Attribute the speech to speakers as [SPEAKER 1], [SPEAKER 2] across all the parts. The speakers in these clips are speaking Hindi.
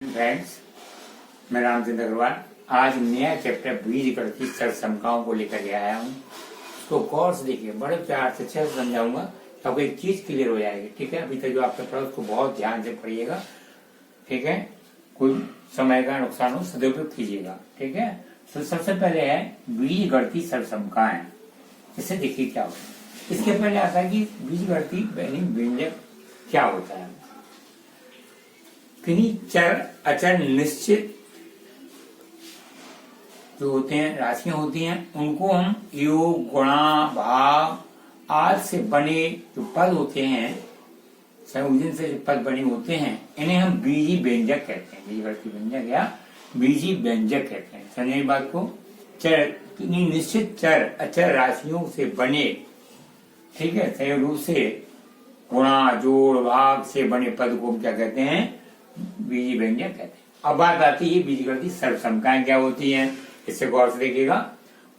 [SPEAKER 1] फ्रेंड्स, मैं रामचंद्र अग्रवाल आज नया चैप्टर बीज गणित सरसमकाओं को लेकर के आया हूँ। तो गौर से देखिए, बड़े प्यार से अच्छे से समझाऊंगा तो आपको एक चीज क्लियर हो जाएगी। ठीक है, अभी तक जो आपने पढ़ा उसको बहुत ध्यान से पढ़िएगा। ठीक है, कोई समय का नुकसान हो सदुपयोग कीजिएगा। ठीक है, तो सबसे पहले है बीज गणित सरसमकाएं। इससे देखिए क्या होता है। इसके पहले आता है कि बीज गणित व्यंजक क्या होता है। किन्हीं चर अचर निश्चित जो होते हैं, राशियां होती हैं, उनको हम योग गुणा भाग आदि से बने जो पद होते हैं, संयोजन से जो पद बने होते हैं, इन्हें हम बीजी व्यंजक कहते हैं। बीजगणितीय व्यंजक या बीजी व्यंजक कहते हैं। समझिए बात को। चर किन्हीं निश्चित चर अचर राशियों से बने, ठीक है, संयोग रूप से गुणा जोड़ भाग से बने पद को क्या कहते हैं? बीजी व्यंजक कहते हैं। अब बात आती है बीजगणितीय सरसमकाएं क्या होती हैं। इससे गौर से देखिएगा।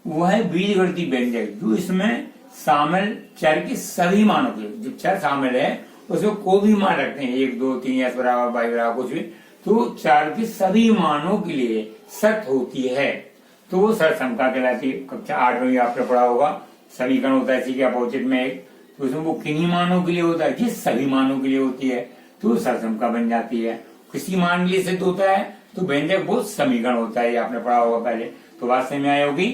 [SPEAKER 1] वो है बीजगणितीय व्यंजक जो इसमें शामिल चर के सभी मानों के, जो चर शामिल है उसमें कोई भी मान रखते हैं, 1 2 3 s बराबर y बराबर कुछ भी, तो चर के सभी मानों के लिए शर्त होती है, तो वो सरसमका कहलाती है। कक्षा 8 में आपने पढ़ा होगा, समीकरण होता है इसी के अपोजिट में एक, तो उसमें वो किन्हीं मानों के लिए होता है, जिस सभी मानों के लिए होती है तो सरसमका बन जाती है। किसी मान के लिए सिद्ध होता है तो व्यंजक वो समीकरण होता है, ये आपने पढ़ा होगा पहले, तो बात समझ में आई होगी।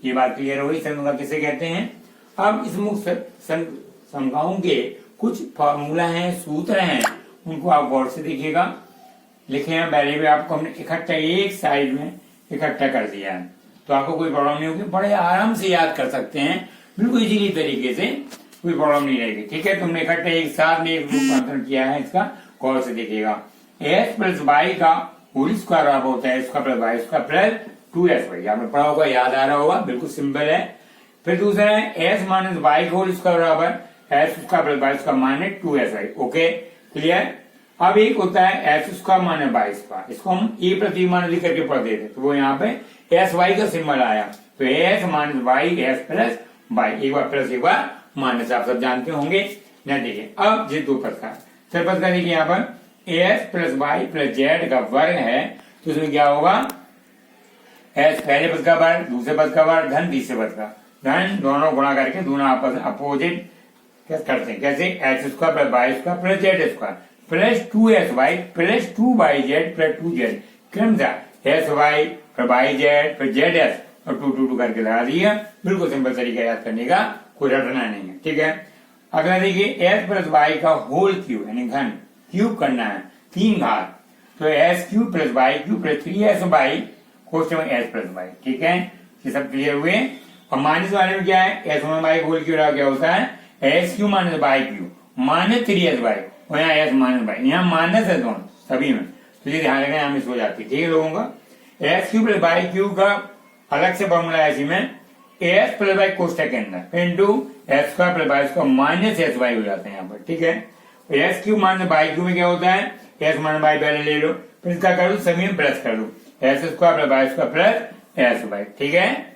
[SPEAKER 1] ये बात क्लियर हो गई। सरसमका किसे कहते हैं। अब इस मुख्य सरसमकाओं के कुछ फॉर्मूला हैं, सूत्र हैं, उनको आप गौर से देखिएगा। लिखे हैं पहले भी, आपको हमने इकट्ठा एक साइड में इकट्ठा कर दिया है, तो आपको कोई प्रॉब्लम नहीं होगी। बड़े आराम से याद कर सकते हैं, बिल्कुल इजीली तरीके से, कोई प्रॉब्लम नहीं रहेगी। ठीक है, तुमने इकट्ठा एक साथ में एक रूपांतरण किया है, इसका गौर से देखिएगा। एस प्लस वाई का होल स्क्वायर बराबर होता है इसका प्लस वाई इसका प्लस 2s। आपने पढ़ा होगा, याद आ रहा होगा, बिल्कुल सिंपल है। फिर दूसरा है s minus y whole square बराबर एस उसका प्लस वाई उसका माइनस 2s। Okay, clear. अब एक होता है s square minus y square, इसको हम ए प्रति मान लिख करके पढ़ देते, तो वो यहाँ पे एस वाई का सिंबल आया, तो s minus y s plus y, एक बार प्लस एक बार माइनस, आप सब जानते होंगे। न देखिए, अब ये दो पद का सर पद का देखिए, यहाँ पर s plus y plus z का वर्ग है, तो इसमें क्या होगा? एस पहले पद का वर्ग, दूसरे पद का वर्ग, धन तीसरे पद का धन, दोनों गुणा करके दोनों आपस अपोजिट करते हैं। कैसे? H square plus y square plus z square plus 2s y plus 2yz plus 2z, क्रमशः एस वाई फिर वाई जेड फिर जेड एस और 2 करके लगा दिया। बिल्कुल सिंपल तरीका याद करने का, कोई रटना नहीं है। ठीक है, अगला देखिए एस प्लस वाई का होल क्यूब यानी घन क्यूब करना है, 3 घात, तो s cube plus y cube plus 3s/y question में एस प्लस वाई। ठीक है, ये सब क्लियर हुए। और माइनस वाले में क्या है? एस वाई होल क्यूब क्या होता है? S cube minus y cube minus 3s/y, और यहाँ एस माइनस वाई, यहाँ माइनस है दोनों सभी में, तो ये ध्यान रखना, यहाँ मिस हो जाती है। ठीक है लोगों का। S cube plus y cube का अलग से फॉर्मूला है, इसी में एस प्लस वाई कोष्टक के अंदर into s square plus y square minus s y हो जाते हैं यहाँ पर। ठीक है, s cube minus y cube में क्या होता है? एस माइनस वाई पहले ले लो, फिर इसका कर दो सभी में प्लस कर दो, s square plus y square plus s y. ठीक है,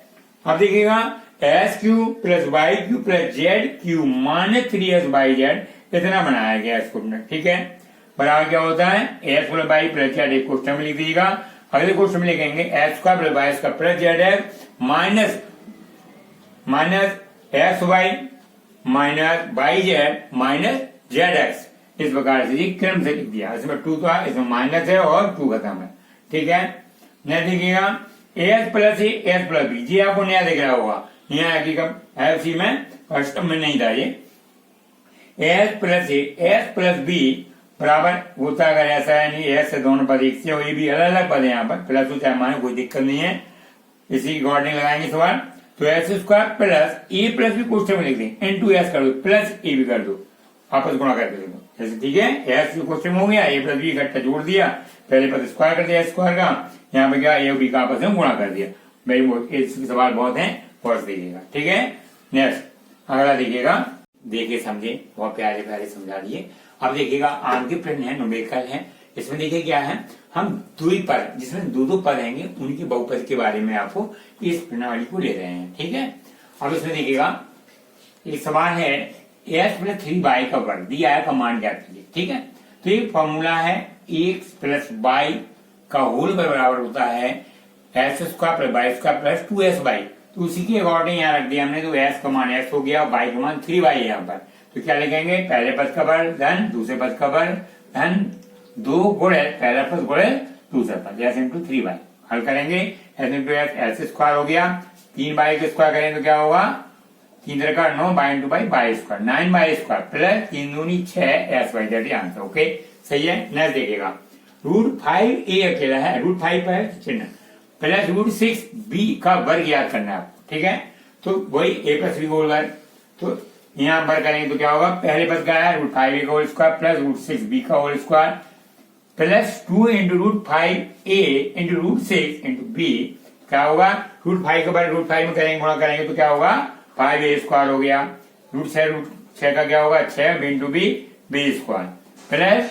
[SPEAKER 1] अब देखिएगा s cube plus y cube plus z cube minus 3s/z, इतना बनाया गया इसको। ठीक है, बराबर क्या होता है? S plus y plus z, एक क्वेश्चन में लिख दीजिएगा। अगले क्वेश्चन में लिखेंगे s square plus y square plus z x minus s y minus y z minus z x, इस प्रकार से क्रम से लिख दिया। इसमें 2 था, इसमें माइनस है और 2 खत्म है। ठीक है, न देखिएगा S plus S plus B, जी आपको नया दिख रहा होगा, यहाँ एफसी में फर्स्ट में नहीं था ये। एस प्लस बी बराबर होता है, अगर ऐसा है नहीं एस से दोनों पद एक से, ये भी अलग अलग पद है, यहाँ पर प्लस हो चाहे माइनस कोई दिक्कत नहीं है, इसी अकॉर्डिंग लगाएंगे सवाल। तो S square plus a plus B question में लिख दें, इनटू एस कर दो प्लस ए भी कर दो, आपस गुणा करके देखो जैसे। ठीक है, एस क्वेश्चन हो गया, ए प्लस बी इकट्ठा जोड़ दिया, पहले पद स्क्वायर कर दिया स्क्वायर का, यहाँ पे क्या ए और बी का आपस में गुणा कर दिया। भाई सवाल बहुत है, पढ़ दीजिएगा। ठीक है, नेक्स्ट अगला देखिएगा, देखिए समझे, बहुत प्यारे प्यारे समझा दिए। अब देखिएगा आगे प्रश्न है, न्यूमेरिकल है। इसमें देखिए क्या है, हम द्विपद जिसमें दो पद रहेंगे उनकी बहुपद के बारे में आपको इस प्रणाली को ले रहे हैं। ठीक है, अब इसमें देखिएगा एक सवाल है, एस प्लस 3y का वर्ग दिया है, का मान ज्ञात कीजिए। ठीक है, तो ये फॉर्मूला है एक्स प्लस वाई का होल बराबर होता है s square plus y square plus 2s y, तो उसी के अकॉर्डिंग यहाँ रख दिया हमने। तो s का मान s हो गया, y का मान 3y है यहाँ पर। तो क्या लिखेंगे, पहले पद का बल धन दूसरे पद का बल धन 2 गुणे पहला पद गुणे दूसरा पद, s इंटू 3y। हल करेंगे, s इंटू s स्क्वायर हो गया, 3y के स्क्वायर करेंगे तो क्या होगा, 3 का 9 y into y y square 9y square plus 3 दूनी 6 s y, that answer. Okay सही है। नेक्स्ट देखिएगा, √5a अकेला है, √5 पर चिन्ह प्लस √6b का वर्ग याद करना है आपको, ठीक है। तो वही a प्लस b होल वर्ग, तो यहाँ वर्ग करेंगे तो क्या होगा, पहले पद का है √5a का होल स्क्वायर प्लस √6b का whole square plus 2 into √5a into √6 into b, क्या होगा, √5 के बाद √5 में करेंगे गुणा करेंगे तो क्या होगा 5a स्क्वायर हो गया, √6 का क्या होगा 6 इंटू b स्क्वायर प्लस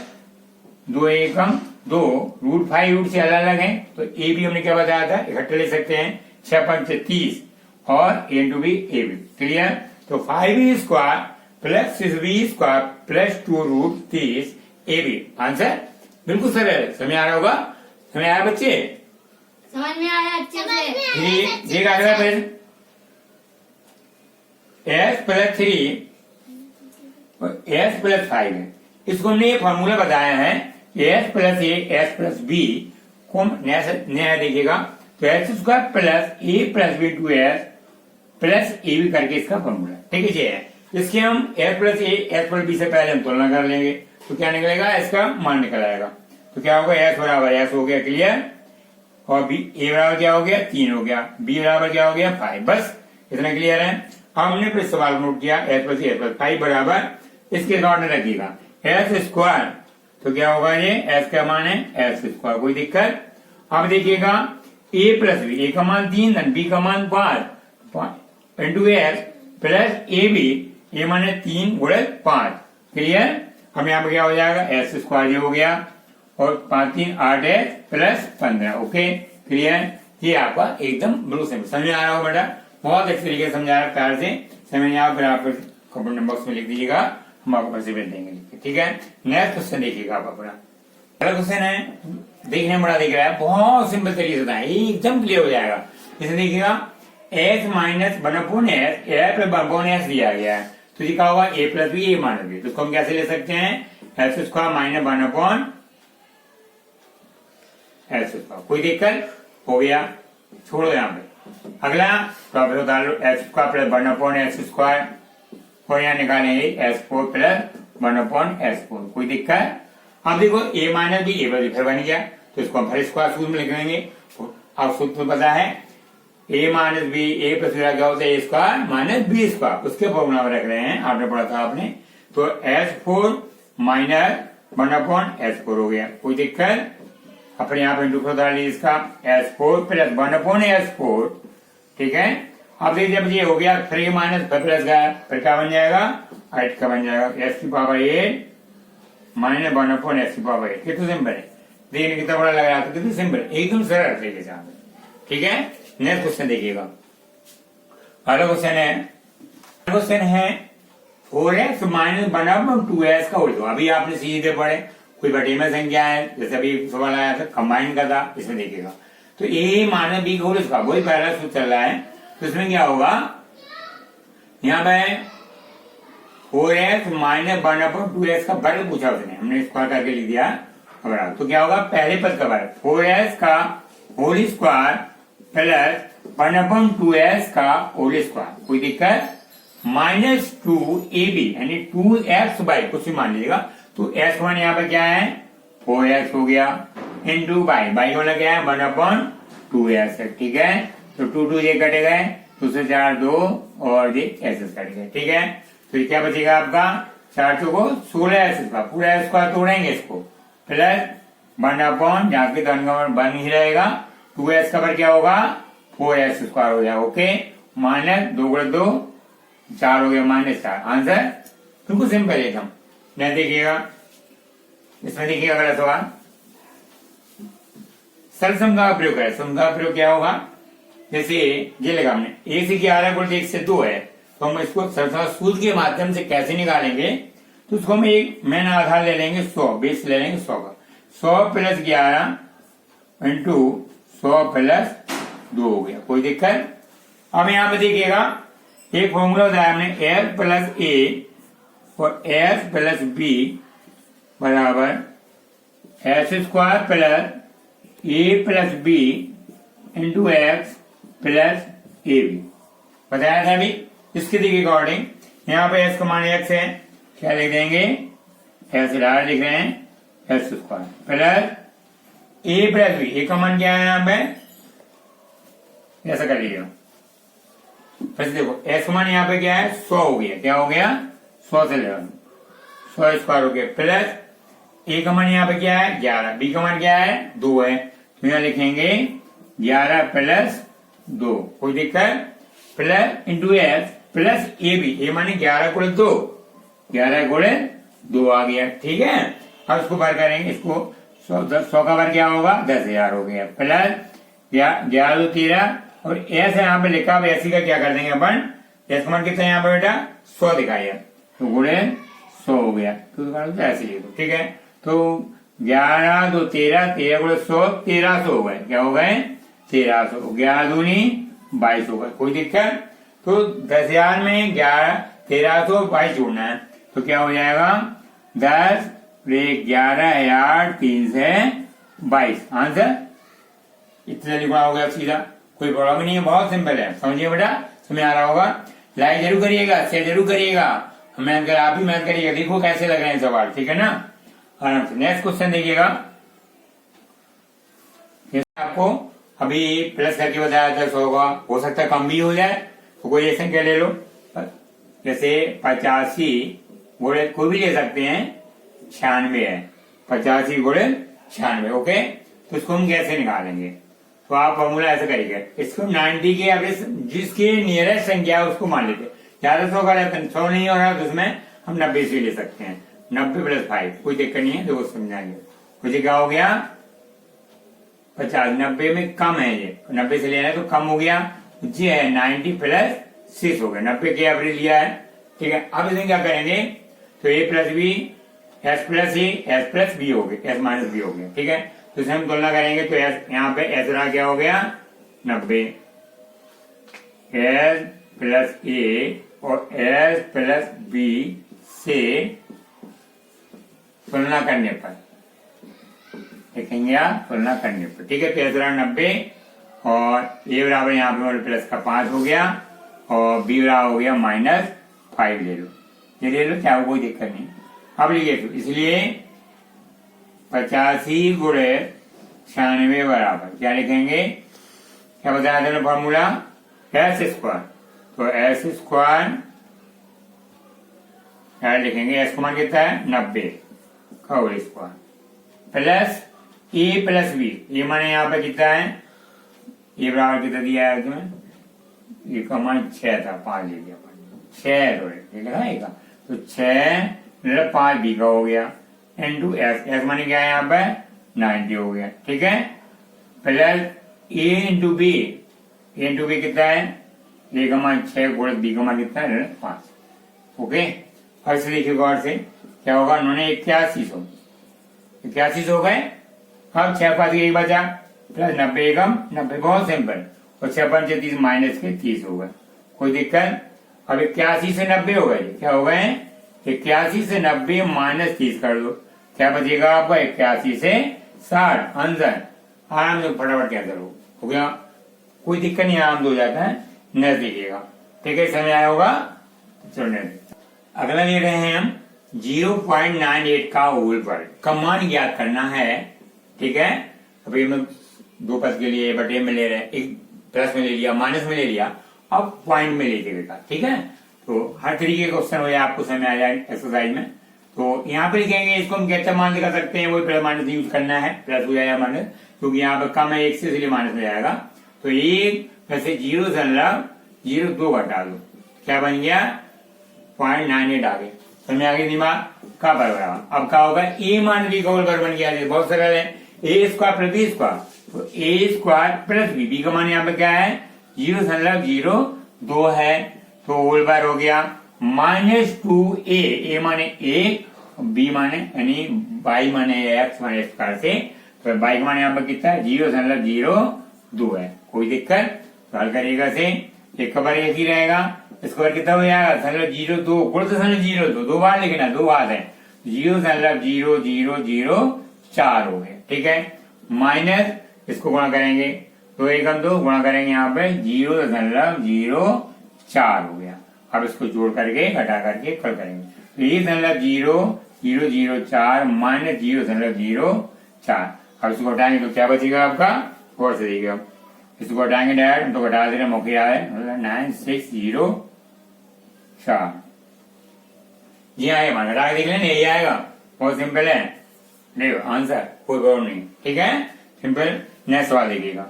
[SPEAKER 1] 2 एकम 2, √5 रूट से अलग अलग है तो ए भी हमने क्या बताया था इकट्ठे ले सकते हैं, 6 पंच 30 और a इंटू बी ए भी, क्लियर। तो 5a square plus 6b square plus 2√30 a b, answer बिल्कुल सरल, समझ आ रहा होगा, समझ आया बच्चे,
[SPEAKER 2] समझ में आया अच्छे से।
[SPEAKER 1] ये अगला प्रश्न, s प्लस 3 और s प्लस 5 है, इसको हमने ये फॉर्मूला बताया है s plus a s plus b को नया देखिएगा, तो s square plus a plus b two s plus A b करके इसका फॉर्मूला, ठीक है जी। इसके हम s plus a s plus b से पहले हम तुलना कर लेंगे तो क्या निकलेगा, इसका मान निकल आएगा। तो क्या होगा, s बराबर s हो गया क्लियर, और b a बराबर क्या हो गया 3 हो गया, b बराबर क्या हो गया 5, बस इतना क्लियर है। हमने फिर सवाल नोट किया s प्लस ए प्लस 5 बराबर, इसके अकॉर्डिंग रखिएगा s स्क्वायर, तो क्या होगा ये s का मान है s स्क्वायर, कोई दिक्कत। अब देखिएगा a प्लस बी, a का मान 3 धन b का मान 5 इंटू s प्लस ए बी, ये मान है 3 गुणे 5, क्लियर। हम यहाँ पे क्या हो जाएगा s स्क्वायर ये हो गया और 5 3 8s प्लस 15, ओके क्लियर। ये आपका एकदम बिल्कुल समझ आ रहा हो बेटा, बहुत अच्छे तरीके से समझा रहा है, प्यार से समझ आप फिर आप कमेंट बॉक्स में लिख दीजिएगा, हम आपको पैसे भेज देंगे, ठीक है। नेक्स्ट क्वेश्चन देखिएगा आप अपना, अगला क्वेश्चन है, देखने में बड़ा दिख रहा है, बहुत सिंपल तरीके से बताएं, एकदम क्लियर हो जाएगा। इसे देखिएगा s minus 1/s a plus 1/s दिया गया है, तो ये क्या होगा a plus b a minus b, तो इसको हम कैसे ले सकते हैं, s square minus 1/s square, कोई दिक्कत हो गया, छोड़ो यहाँ पे। अगला तो बता लो s square plus 1/s square, और यहाँ निकालेंगे s4 प्लस 1/s4, कोई दिक्कत। अब देखो a माइनस बी a फिर बन गया, तो इसको हम फिर स्क्वायर सूत्र में लिख लेंगे। अब सूत्र पता है a minus b a plus क्या होता है a square minus b square, उसके फॉर्मूला में रख रहे हैं, आपने पढ़ा था आपने। तो s4 माइनस 1/s4 हो गया, कोई दिक्कत। अपने यहाँ पे इंटू डाल लीजिए इसका s4 प्लस 1/s4, ठीक है। अब देखिए जब ये हो गया फिर ये माइनस फिर प्लस गया, फिर क्या बन जाएगा 8 का बन जाएगा, s की पावर 8 माइनस 1/s की पावर 8, कितना सिंपल है, देखने कितना बड़ा लग रहा था, कितना सिंपल, एकदम सरल तरीके से, ठीक है। नेक्स्ट क्वेश्चन देखिएगा, अगला क्वेश्चन है 4x माइनस 1/2s का होल, अभी आपने सीधे पढ़े, कोई बटे में संख्या है, जैसे अभी सवाल आया था कंबाइन का था, इसमें देखिएगा तो a माइनस b का होल स्क्वायर, वही पहला सूत्र चल रहा है, तो इसमें क्या होगा, यहाँ पे 4x माइनस 1/2s का वर्ग पूछा उसने, हमने स्क्वायर करके लिख दिया, तो क्या होगा पहले पद का वर्ग 4s का होल स्क्वायर प्लस 1/2s का होल स्क्वायर, कोई दिक्कत, माइनस 2ab यानी 2x बाई कुछ भी मान लीजिएगा, तो s1 यहाँ पे क्या है 4x हो गया इंटू बाई का मतलब क्या है 1/2s है, ठीक है। तो 2 ये कटे गए, 2 से 4 2 और ये s कट गए, ठीक है। तो ये क्या बचेगा आपका 4 चौको 16s का पूरा स्क्वायर तोड़ेंगे इसको, प्लस 1/, जहाँ के बन ही रहेगा, 2s का पर क्या होगा 4s स्क्वायर हो जाएगा, ओके, माइनस 2 गुणे 2 4 हो गया -4, आंसर बिल्कुल सिंपल एकदम। नहीं देखिएगा इसमें, देखिएगा अगला सवाल, सरल सम का प्रयोग है, सम का प्रयोग क्या होगा, जैसे ये लगा हमने 1 से 11 गुणित 1 से 2 है, तो हम इसको सरल सूत्र के माध्यम से कैसे निकालेंगे, तो उसको हम एक मेन आधार ले लेंगे 100, बेस ले लेंगे 100 का, 100 प्लस 11 इंटू 100 प्लस 2 हो गया। कोई दिक्कत? अब यहाँ पे देखिएगा एक फॉर्मूला बताया हमने, एस प्लस ए और एस प्लस बी बराबर s square plus a plus b into x plus A b बताया था अभी। इसके देखिए अकॉर्डिंग यहाँ पे एस का मान एक्स है, क्या लिख देंगे? एस डाल लिख रहे हैं S square plus a plus B, ए का मान क्या है यहाँ पे? ऐसा कर लीजिएगा। फिर देखो एस का मान यहाँ पे क्या है? 100 हो गया। क्या हो गया? 100 से ले 100 स्क्वायर हो गया प्लस ए का मान यहाँ पे क्या है? 11। बी का मान क्या है? 2 है, तो यहाँ लिखेंगे 11 प्लस 2। कोई दिक्कत? Plus into S plus A B, A माने 11 गुणे 2, 11 गुणे 2 आ गया। ठीक है, अब इसको बार करेंगे, इसको 100 का बार क्या होगा? 10,000 हो गया प्लस 11 2 13 और एस यहाँ पे लिखा, अब ऐसी का क्या कर देंगे अपन? एस का मान कितना है यहाँ पे बेटा? 100 दिखाइए, तो गुणे 100 हो गया। तो ऐसे लिख दो। ठीक है, तो 11 2 13, 13 गुणे 100 1300 हो गए। क्या हो गए? 1300। 11 दूनी 22 हो गए। कोई दिक्कत? तो 10,000 में 1300 22 जोड़ना है, तो क्या हो जाएगा? 10 11,000 3 से 22 आंसर। इतना लिखना हो गया सीधा, कोई प्रॉब्लम नहीं है, बहुत सिंपल है। समझिए बेटा, समझ आ रहा होगा। लाइक जरूर करिएगा, शेयर जरूर करिएगा, मेहनत आप भी मेहनत करिएगा। देखो कैसे लग रहे हैं सवाल, ठीक है ना? आराम से। नेक्स्ट क्वेश्चन देखिएगा, आपको अभी प्लस करके बताया था 100 का, हो सकता है कम भी हो जाए, तो कोई ऐसा क्या ले लो, जैसे 85 गुणे कोई भी ले सकते हैं, 96 है, 85 गुणे 96। ओके, तो इसको हम कैसे निकालेंगे? तो आप फॉर्मूला ऐसे करिएगा, इसको 90 के एवरेज जिसकी नियरेस्ट संख्या है उसको मान लेते। ज्यादा 100 का रहता है, 100 नहीं हो रहा तो उसमें हम 90 से ले सकते हैं। 90 प्लस 5, कोई दिक्कत नहीं है, देखो समझाएंगे। कुछ क्या हो गया? 50, 90 में कम है, ये 90 से लेना है तो कम हो गया, जी है 90 प्लस 6 हो गया। 90 के एवरेज लिया है, ठीक है। अब इसमें क्या करेंगे? तो ए plus B, S plus a, s plus B हो गया, एस माइनस बी हो गया। ठीक है, तो इसे हम तुलना करेंगे, तो एस यहाँ पे एस रहा क्या हो गया? 90, एस प्लस ए और एस प्लस बी से तुलना करने पर देखेंगे आप, तुलना करने पर। ठीक है, तो एस रहा 90 और ए बराबर यहाँ पे प्लस का 5 हो गया और बी बराबर हो गया -5 ले लो, ये ले लो, क्या कोई दिक्कत नहीं। अब लिखिए, इसलिए 85 गुणे 96 बराबर क्या लिखेंगे? क्या बताया था फॉर्मूला? एस स्क्वायर, तो एस स्क्वायर क्या लिखेंगे? एस का मान कितना है? 90 का whole square plus a plus B, ये माने यहाँ पे कितना है? ये बराबर कितना दिया है तुम्हें? ये का मान 6 था, 5 ले लिया, 6 लगाएगा, तो 6 5 बी का हो गया इंटू एस, एस माने क्या है यहाँ पे? 90 हो गया। ठीक है, प्लस ए इंटू बी, ए इंटू बी कितना है? ए का मान 6 गुणे बी का मान कितना है? 5। ओके, अब से देखिए गौर से, क्या होगा? उन्होंने 81 हो गए। अब 6 5 एक बचा, प्लस 90 एकम 90, बहुत सिंपल, और 6 5 30 माइनस के 30 हो गए। कोई दिक्कत? अब 81 से 90 हो गए, क्या हो गए? 81 से 90 माइनस 30 कर दो, क्या बचेगा आपका? 81 से 60 आंसर। आराम से फटाफट क्या करो, हो गया, कोई दिक्कत नहीं, आराम से हो जाता है। नेक्स्ट देखिएगा, ठीक है, समझ आया होगा? चलो अगला ले रहे हैं हम 0.98 का होल वर्ग का मान ज्ञात करना है। ठीक है, अभी हम 2 पद के लिए बटे में ले रहे हैं, एक प्लस में ले लिया, माइनस में ले लिया, अब पॉइंट में लेके बेटा। ठीक है, तो हर तरीके का क्वेश्चन हो जाए, आपको समझ आ जाए एक्सरसाइज में। तो यहाँ पे लिखेंगे, इसको हम कैसे मान लिखा सकते हैं? वही प्लस माइनस यूज करना है, प्लस हो जाएगा माइनस, क्योंकि यहाँ पे कम है 1 से, इसलिए माइनस में जाएगा। तो 1 वैसे 0.02 घटा दो, क्या बन गया? 0.98 आ गए। समझ आ गई दिमाग का बराबर। अब क्या होगा? ए मान बी का होल वर्ग बन गया, बहुत सरल है, ए स्क्वायर प्लस बी स्क्वायर, तो ए स्क्वायर प्लस बी, बी का मान यहाँ पे क्या है? 0.02 है, तो होल बार हो गया -2a, ए माने 1, बी माने यानी y माने x माने स्क्वायर से तो बाई का मान यहाँ पर कितना है 0.02 है। कोई दिक्कत? तो हल करिएगा से एक का बार एक ही रहेगा, इसके बाद कितना हो जाएगा 0.02 कुल 0.02 दो बार लिखना, दो बार है 0.0004 हो गया। ठीक है, माइनस इसको गुणा करेंगे तो एक हम दो गुणा करेंगे यहाँ पे 0.04 हो गया। अब इसको जोड़ करके घटा करके कर करेंगे तो 1.0004 माइनस 0.04। अब इसको घटाएंगे तो क्या बचेगा आपका, और से देखिएगा इसको घटाएंगे डायरेक्ट तो घटा देना मौके आ है 9604। जी हाँ, ये मान घटा के देख लेना यही आएगा, बहुत सिंपल है। देखो आंसर कोई प्रॉब्लम नहीं। ठीक है, सिंपल। नेक्स्ट सवाल देखिएगा,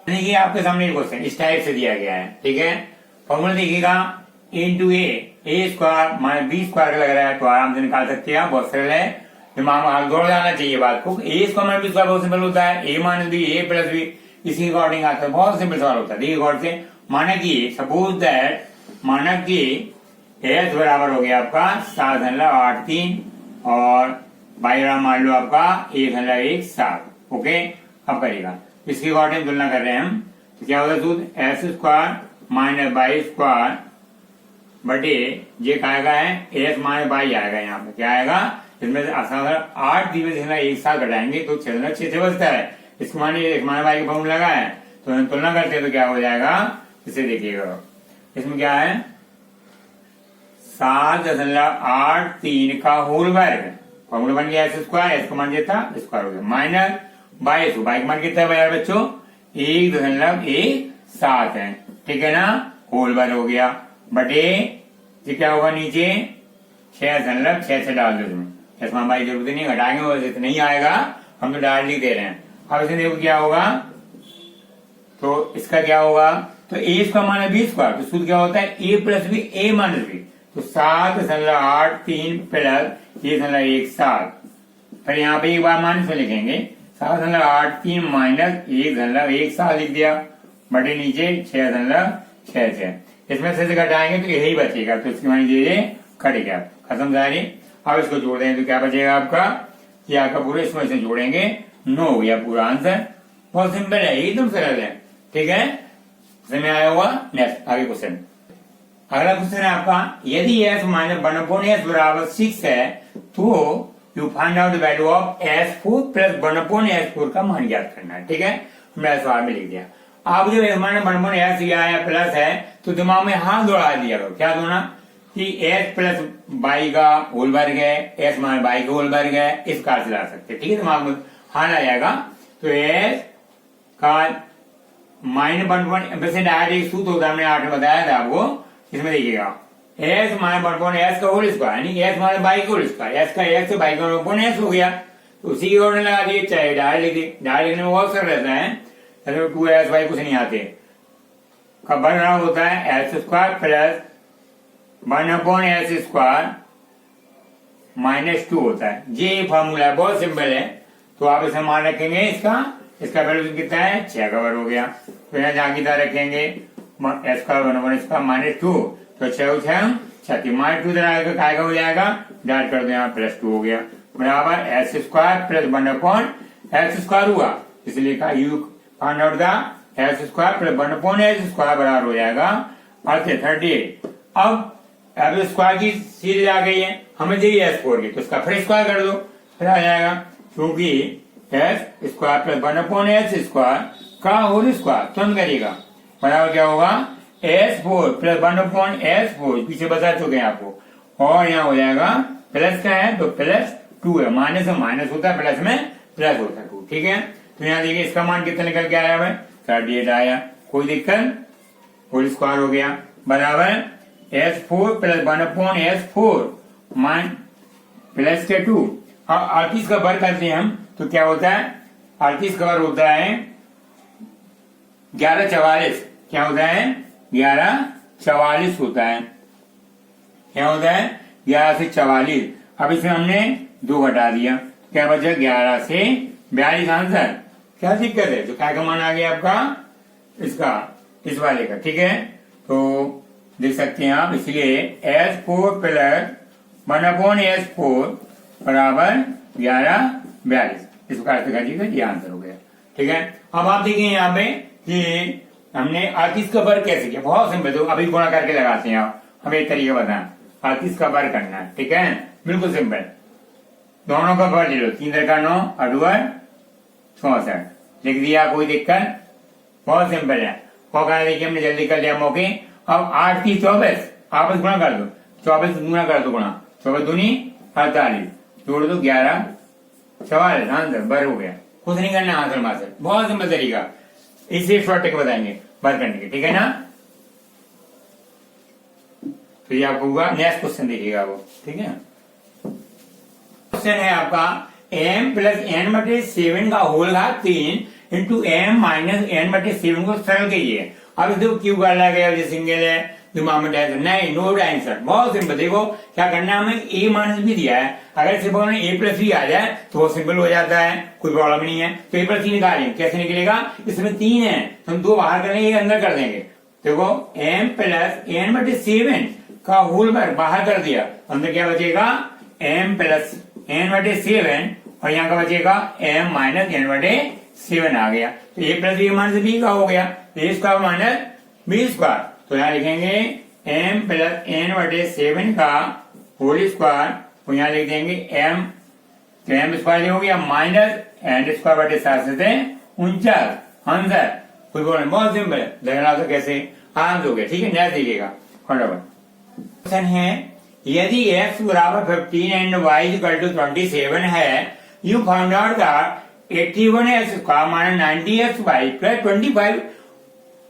[SPEAKER 1] देखिए आपके सामने क्वेश्चन इस टाइप से दिया गया है। ठीक है, फॉर्मूला देखिएगा इंटू ए स्क्वायर माइनस बी स्क्वायर लग रहा है तो आराम से निकाल सकते हैं, बहुत सरल है। दिमाग में जोड़ जाना चाहिए बात को। ए स्क्वायर माइनस बी स्क्वायर बहुत सिंपल होता है, ए माइनस बी ए प्लस बी, इसी अकॉर्डिंग आता है, बहुत सिंपल सवाल होता है। देखिए गौर से, माना कि सपोज दैट माना कि एस बराबर हो गया आपका 7.83 और बाई मान लो आपका 1.17। ओके, अब करिएगा इसके अकॉर्डिंग तुलना कर रहे हैं हम तो क्या होता है सूत्र S square minus by square बटे ये आएगा है एस माइनस बाई आएगा। यहाँ पे क्या आएगा, इसमें से 8 दिवस एक साथ घटाएंगे तो 6 बचता है। इसको माने बाई का फॉर्मूला लगा है तो हम तुलना करते हैं तो क्या हो जाएगा, इसे देखिएगा इसमें क्या है 7.83 का होल वर्ग, फॉर्मूला बन गया एस स्क्वायर, एस को मान देता स्क्वायर हो गया, माइनस बाई का मान कितना है यार बच्चों 1.17 है। ठीक है ना, होल वर्ग हो गया बटे ये क्या होगा नीचे 6.6 से डाल दो इसमें, इसमें बाई जरूरत नहीं, घटाएंगे वैसे तो नहीं आएगा, हम तो डाल लिख दे रहे हैं। अब इसे देखो क्या होगा, तो इसका क्या होगा तो ए स्क्वायर माइनस बी स्क्वायर, तो सूत्र क्या होता है ए प्लस बी ए माइनस बी, तो 7.83 प्लस 1.17। फिर यहाँ पे एक बार माइनस में लिखेंगे 7.83 माइनस 1.17 लिख दिया बटे नीचे 6.66, इसमें से घटाएंगे तो यही बचेगा, तो इसकी मान लीजिए कट गया, खत्म सारी। अब इसको जोड़ देंगे तो क्या बचेगा आपका, ये आपका पूरे इसमें से जोड़ेंगे 9 हो गया पूरा आंसर। बहुत सिंपल है, एकदम सरल है। ठीक है, समझ में आया होगा। नेक्स्ट आगे क्वेश्चन, अगला क्वेश्चन है आपका, यदि एस माइनस 1/s बराबर 6 है तो you find out the value of S4 plus 1/S4 का मान ज्ञात करना है। ठीक है, हमने सवाल में लिख दिया। आप जब एस माइनस 1/s या प्लस है तो दिमाग में हाथ दौड़ा दिया करो, क्या दोना कि एस प्लस बाई का होल वर्ग है, एस माइनस बाई का होल वर्ग है, इस कार से ला सकते हैं। ठीक है, दिमाग में हाथ आ जाएगा। तो एस का माइनस 1 वैसे डायरेक्ट सूत्र होता है, हमने 8 में बताया था आपको। इसमें देखिएगा एस माइनस 1/s का होल स्क्वायर यानी एस माइनस बाई का होल स्क्वायर, एस का एस से बाई का 1/s हो गया, तो उसी की ओर लगा दिए, चाहे डायरेक्ट लिख दिए, डायरेक्ट लिखने में बहुत सरल रहता है। 2s बाई कुछ नहीं आते, का बन रहा होता है s square plus 1/s square -2 होता है। ये फॉर्मूला है, बहुत सिंपल है। तो आप इसे मान रखेंगे, इसका वैल्यू कितना है 6 का वर्ग हो गया, तो यहाँ जहां की तरह रखेंगे एस का 1/s का -2, तो 6 36 -2 काय का हो जाएगा, डायरेक्ट कर दो यहाँ +2 हो गया बराबर s square plus 1/s square हुआ, इसलिए कहा you find out the S square plus 1/s square बराबर हो जाएगा 38। अब स्क्वायर की सीरीज आ गई है, हमें चाहिए S4 की, तो इसका फिर स्क्वायर कर दो, फिर आ जाएगा, क्योंकि S square plus 1/s square का होल स्क्वायर तुरंत करिएगा बराबर क्या होगा S4 प्लस 1/S4, पीछे बता चुके हैं आपको, और यहाँ हो जाएगा प्लस का है तो +2 है, माइनस में माइनस होता है, प्लस में प्लस होता है 2। ठीक है, तो यहाँ देखिए इसका मान कितना निकल के आया है 38 आया, कोई दिक्कत, होल स्क्वायर हो गया बराबर S4 प्लस 1/S4 मान प्लस के 2। अब 38 का वर्ग करते हैं हम तो क्या होता है, 38 का वर्ग होता है 1144, क्या होता है 1144 होता है, क्या होता है 11 से 44। अब इसमें हमने 2 घटा दिया, क्या बचा 11 से 42 आंसर। क्या दिक्कत है, तो क्या का मान आ गया आपका इसका, इस वाले का। ठीक है, तो देख सकते हैं आप, इसलिए S4 प्लस 1/S4 बराबर 1142। इस प्रकार से करिएगा, ये आंसर हो गया। ठीक है, अब आप देखिए यहाँ पे कि हमने 38 का वर्ग कैसे किया, बहुत सिंपल। तो अभी गुणा करके लगाते हैं आप, हमें एक तरीका बताएं 38 का वर्ग करना है। ठीक है, बिल्कुल सिंपल, दोनों का वर्ग ले लो, 3 3 9 8 64 लिख दिया, कोई दिक्कत, बहुत सिंपल है। होगा देखिए हमने जल्दी कर लिया मौके। अब 8 3 24 आपस गुणा कर दो, 24 गुणा कर दो, गुणा 24 दूनी 48, जोड़ दो 11 44, आंसर बर हो गया। कुछ नहीं करना, आंसर मासर, बहुत सिंपल तरीका, इसे शॉर्ट टेक बताएंगे बर करने के। ठीक है ना, तो ये आपको होगा। नेक्स्ट क्वेश्चन देखिएगा वो। ठीक है, क्वेश्चन है आपका m प्लस n बटे 7 का होल घात 3 इंटू m माइनस n बटे 7 को सरल कीजिए। अब देखो क्यों करना गया, जो सिंगल है दिमाग में टेंशन नहीं, नो आंसर, बहुत सिंपल। देखो क्या करना है, हमें a माइनस भी दिया है, अगर सिर्फ a प्लस भी आ जाए तो वो सिंपल हो जाता है, कोई प्रॉब्लम नहीं है। तो a प्लस 3 निकालेंगे, कैसे निकलेगा, इसमें 3 है तो हम 2 बाहर करेंगे, अंदर कर देंगे। देखो m प्लस n बटे 7 का होल बाहर कर दिया, अंदर क्या बचेगा, m प्लस n बटे 7 और यहाँ का बचेगा m माइनस n बटे 7 आ गया। तो a plus b minus b का हो गया, a square minus b square. तो यहाँ लिखेंगे m प्लस n बटे 7 का होल स्क्वायर, तो यहाँ लिख देंगे m, तो m स्क्वायर हो गया माइनस n स्क्वायर बटे 7 आंसर। कोई प्रॉब्लम, बहुत सिंपल है, देखना तो कैसे आंसर हो गया। ठीक है, नेक्स्ट देखिएगा फटाफट। क्वेश्चन है यदि x बराबर 15 एंड y इक्वल टू 27 है, you find out that 81x square minus 90xy plus 25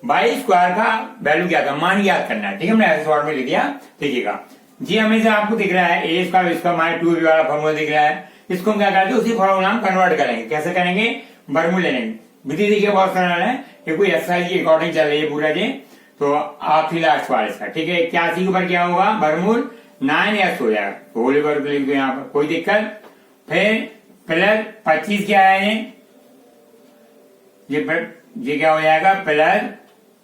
[SPEAKER 1] y square का वैल्यू क्या था, मान याद करना है। ठीक है, हमने ऐसे शॉर्ट में लिख दिया। देखिएगा जी, हमेशा आपको दिख रहा है a स्क्वायर इसका माइनस 2b वाला फॉर्मूला दिख रहा है, इसको हम क्या करते हैं, उसी फॉर्मूला हम कन्वर्ट करेंगे। कैसे करेंगे, वर्गमूल ले लेंगे। विधि देखिए बहुत सरल है, ये कोई एक्सरसाइज की अकॉर्डिंग चल रही है पूरा जी। तो आखिरी लास्ट वाला इसका, ठीक है, 81 के ऊपर क्या होगा, वर्गमूल 9x हो जाएगा, होल वर्ग लिख दो यहाँ पर, कोई दिक्कत। फिर प्लस 25 क्या है, ये क्या हो जाएगा, प्लस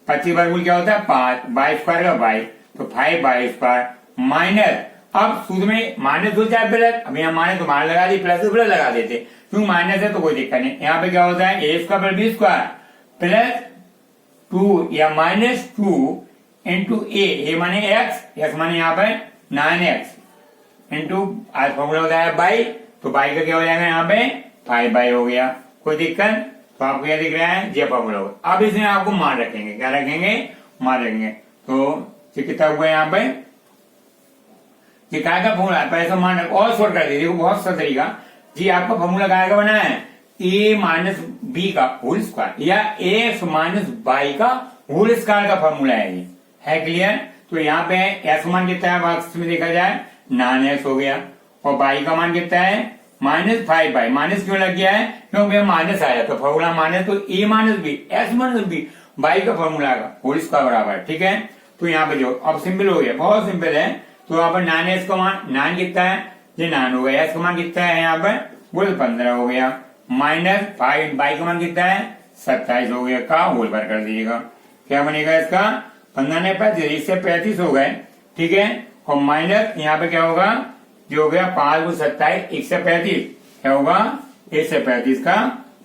[SPEAKER 1] 25 वर्गमूल क्या होता है 5, बाई स्क्वायर का बाई, तो 5 बाई स्क्वायर माइनस, अब सूत्र में माइनस हो जाए प्लस, अब यहाँ माइनस तो माइनस लगा दी, प्लस तो प्लस लगा देते, क्योंकि माइनस है तो कोई दिक्कत नहीं। यहाँ पे क्या होता है, ए स्क्वायर बी स्क्वायर प्लस 2 या माइनस 2 इंटू ए माने x माने यहाँ पे 9x इंटू आज फॉर्मूला होता है बाई, तो बाई का क्या हो जाएगा यहाँ पे 5 बाई हो गया, कोई दिक्कत। तो आपको क्या दिख रहा है, ये फॉर्मूला होगा। अब इसमें आपको मान रखेंगे, क्या रखेंगे, मान रखेंगे। तो ये कितना हुआ यहाँ पे, ये काय का फॉर्मूला है, पैसा मान रख और शॉर्ट कर दीजिए, बहुत सा तरीका जी। आपका फॉर्मूला काय का बना है, a माइनस बी का होल स्क्वायर या एक्स माइनस बाई का होल स्क्वायर का फॉर्मूला है, ये है क्लियर। तो यहाँ पे एक्स मान कितना है, बॉक्स में देखा जाए 9x हो गया, और बाई का मान कितना है माइनस 5 बाई, माइनस क्यों लग गया है, क्योंकि माइनस आया तो फॉर्मूला माइनस, तो A minus B x minus B by का फॉर्मूला का होल स्क्वायर बराबर, ठीक है। तो यहाँ पे जो अब सिंपल हो गया, बहुत सिंपल है। तो यहाँ पर 9x का मान 9 कितना है, ये 9 हो गया, एक्स का मान कितना है यहाँ पर, बोल 15 हो गया, माइनस 5 बाई का मान कितना है 27 हो गया, का होल बार कर दीजिएगा, क्या बनेगा इसका 15 ने 35, इससे 35 हो गए, ठीक है। और माइनस यहाँ पे क्या होगा, जो हो गया 5 को 27 1 से 35 क्या होगा 1 से 35 का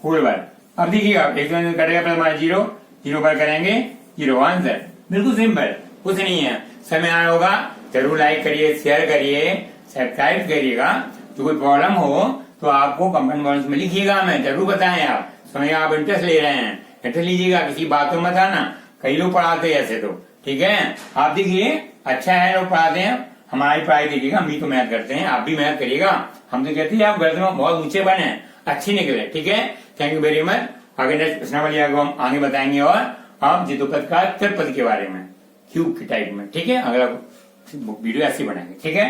[SPEAKER 1] होल बार। अब देखिएगा एक कटेगा प्लस माइनस 0 0 बार करेंगे 0, आंसर बिल्कुल सिंपल, कुछ नहीं है। समय आया होगा जरूर लाइक करिए, शेयर करिए, सब्सक्राइब करिएगा। तो कोई प्रॉब्लम हो तो आपको कमेंट बॉक्स में लिखिएगा, हमें जरूर बताएं। आप समय आप इंटरेस्ट ले रहे हैं, इंटरेस्ट लीजिएगा, किसी बातों में था ना, कई लोग पढ़ाते हैं ऐसे, तो ठीक है। आप देखिए अच्छा है लोग पढ़ाते हैं, हमारी पढ़ाई देखिएगा, हम भी तो मेहनत करते हैं, आप भी मेहनत करिएगा। हम तो कहते हैं आप गर्दन में बहुत ऊंचे बने, अच्छे निकले, ठीक है। Thank you very much. आगे नेक्स्ट प्रश्न वाली हम आगे बताएंगे, और आप जितोपद का त्रिपद के बारे में क्यूब के टाइप में, ठीक है। अगला वीडियो ऐसी बनाएंगे, ठीक है।